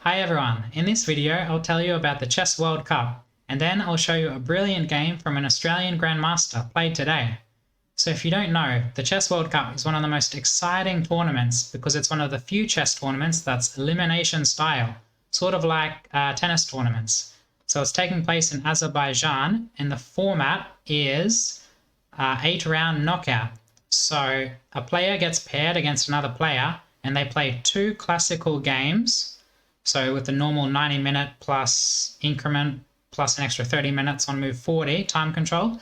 Hi everyone, in this video I'll tell you about the Chess World Cup, and then I'll show you a brilliant game from an Australian Grandmaster played today. So if you don't know, the Chess World Cup is one of the most exciting tournaments because it's one of the few chess tournaments that's elimination style, sort of like tennis tournaments. So it's taking place in Azerbaijan, and the format is 8-round knockout. So a player gets paired against another player and they play 2 classical games. So with the normal 90-minute plus increment plus an extra 30 minutes on move 40 time control,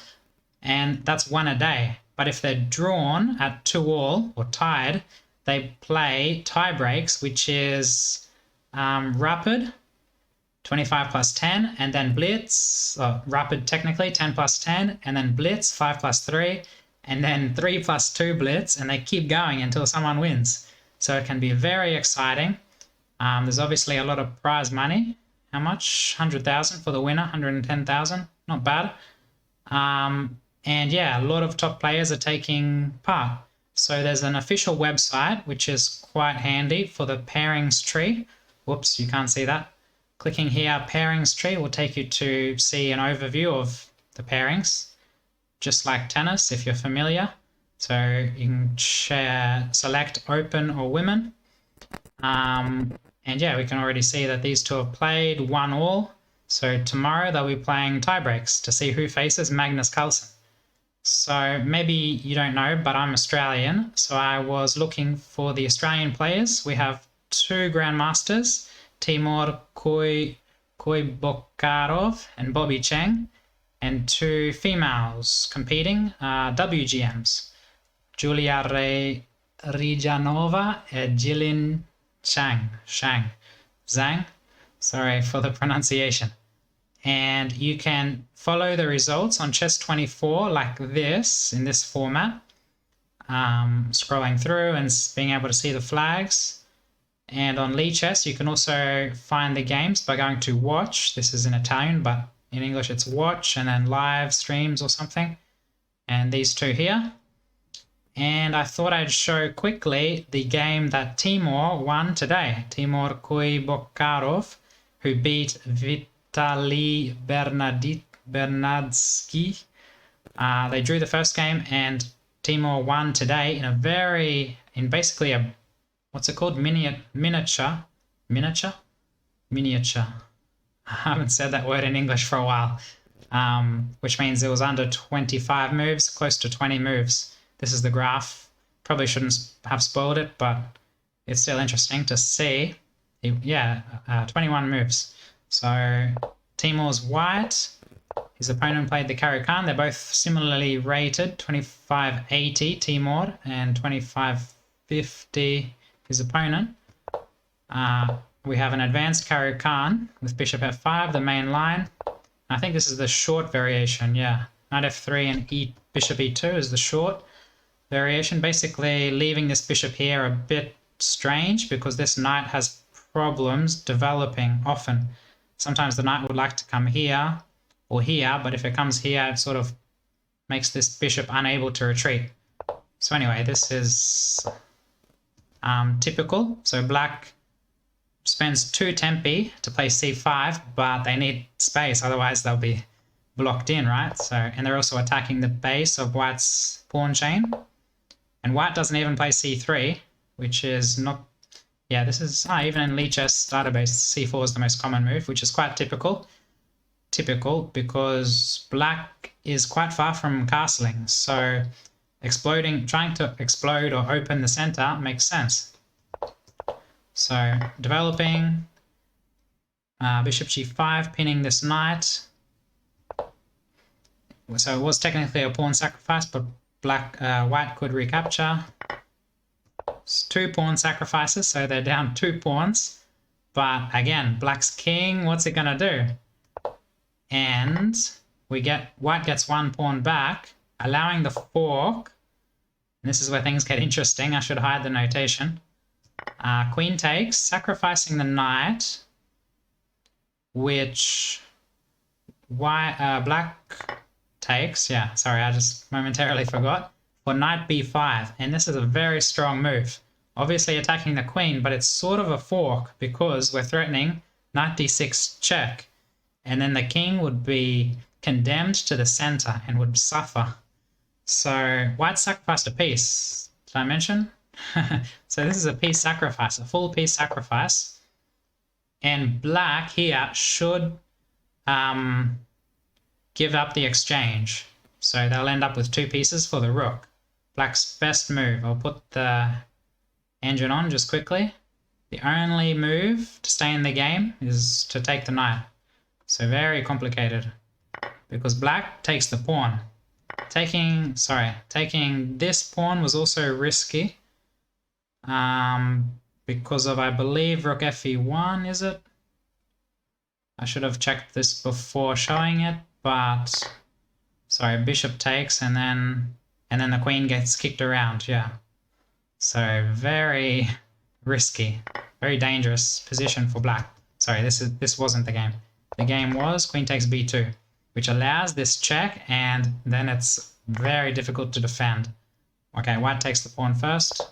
and that's 1 a day. But if they're drawn at 2-all or tied, they play tie breaks, which is rapid 25 plus 10, and then blitz, rapid technically 10 plus 10, and then blitz 5 plus 3, and then 3 plus 2 blitz, and they keep going until someone wins. So it can be very exciting. There's obviously a lot of prize money. How much? 100,000 for the winner, 110,000. Not bad. And yeah, a lot of top players are taking part. So there's an official website, which is quite handy for the pairings tree. Whoops, you can't see that. Clicking here, pairings tree, will take you to see an overview of the pairings, just like tennis, if you're familiar. So you can select open or women. And yeah, we can already see that these two have played 1-all. So tomorrow they'll be playing tiebreaks to see who faces Magnus Carlsen. So maybe you don't know, but I'm Australian. So I was looking for the Australian players. We have 2 grandmasters, Timur Koibokarov and Bobby Cheng, and 2 females competing, WGMs, Julia Rijanova and Jilin Zhang, sorry for the pronunciation. And you can follow the results on Chess24 like this, in this format, scrolling through and being able to see the flags. And on Lichess you can also find the games by going to watch. This is in Italian, but in English it's watch, and then live streams or something, and these 2 here. And I thought I'd show quickly the game that Timur won today. Timur Koibokarov, who beat Vitaly Bernadsky. They drew the first game, and Timur won today in basically a, what's it called? Miniature. I haven't said that word in English for a while. Which means it was under 25 moves, close to 20 moves. This is the graph. Probably shouldn't have spoiled it, but it's still interesting to see. Yeah, 21 moves. So Timur's white. His opponent played the Caro-Kann. They're both similarly rated, 2580 Timur and 2550 his opponent. We have an advanced Caro-Kann with bishop f5, the main line. I think this is the short variation, yeah. Knight f3 and bishop e2 is the short variation, basically leaving this bishop here a bit strange because this knight has problems developing often. Sometimes the knight would like to come here or here, but if it comes here it sort of makes this bishop unable to retreat. So anyway, this is typical. So black spends 2 tempi to play c5, but they need space, otherwise they'll be blocked in, right? So, and they're also attacking the base of white's pawn chain. And white doesn't even play c3, which is not, yeah, this is, even in Lichess database, c4 is the most common move, which is quite typical. Because black is quite far from castling, so trying to explode or open the center makes sense. So developing, bishop g5, pinning this knight. So it was technically a pawn sacrifice, but white could recapture. It's 2 pawn sacrifices, so they're down 2 pawns. But again, black's king, what's it gonna do? And white gets 1 pawn back, allowing the fork. And this is where things get interesting. I should hide the notation. Queen takes, sacrificing the knight, which black takes. Yeah, sorry, I just momentarily forgot. For knight b5, and this is a very strong move. obviously attacking the queen, but it's sort of a fork because we're threatening knight d6 check, and then the king would be condemned to the center and would suffer. So white sacrificed a piece. Did I mention? So this is a piece sacrifice, a full piece sacrifice. And black here should give up the exchange. So they'll end up with 2 pieces for the rook. Black's best move. I'll put the engine on just quickly. The only move to stay in the game is to take the knight. So very complicated because black takes the pawn. Taking this pawn was also risky because of, I believe, rook fe1, is it? I should have checked this before showing it, but sorry, bishop takes and then the queen gets kicked around, yeah. So very risky, very dangerous position for black. Sorry, this wasn't the game. The game was queen takes b2, which allows this check, and then it's very difficult to defend. Okay, white takes the pawn first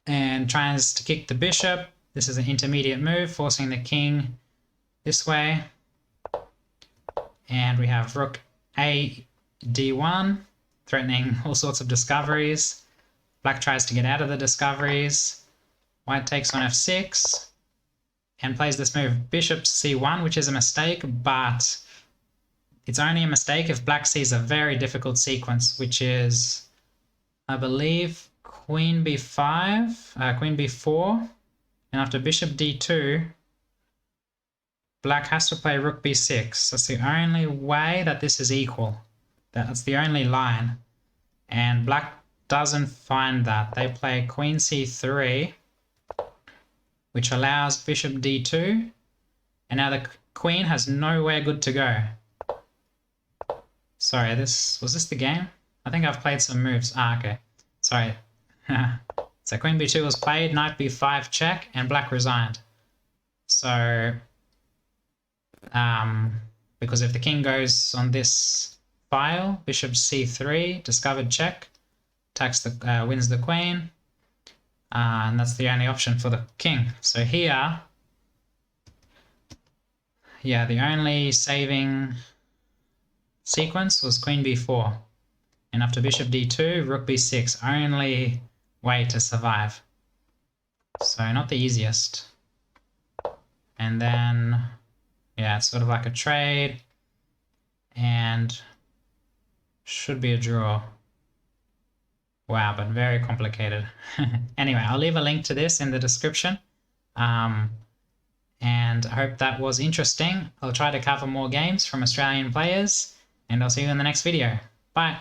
and tries to kick the bishop. This is an intermediate move, forcing the king this way. And we have rook a d1, threatening all sorts of discoveries. Black tries to get out of the discoveries. White takes on f6 and plays this move bishop c1, which is a mistake, but it's only a mistake if black sees a very difficult sequence, which is, I believe, queen b5, queen b4, and after bishop d2, black has to play rook b6. That's the only way that this is equal. That's the only line. And black doesn't find that. They play queen c3, which allows bishop d2, and now the queen has nowhere good to go. Sorry, was this the game? I think I've played some moves. Okay. Sorry. So queen b2 was played, knight b5 check, and black resigned. So, because if the king goes on this file, bishop c3, discovered check, attacks the wins the queen, and that's the only option for the king. So here, yeah, the only saving sequence was queen b4, and after bishop d2, rook b6, only way to survive. So not the easiest. And then, yeah, it's sort of like a trade, and should be a draw. Wow, but very complicated. Anyway, I'll leave a link to this in the description. And I hope that was interesting. I'll try to cover more games from Australian players, and I'll see you in the next video. Bye.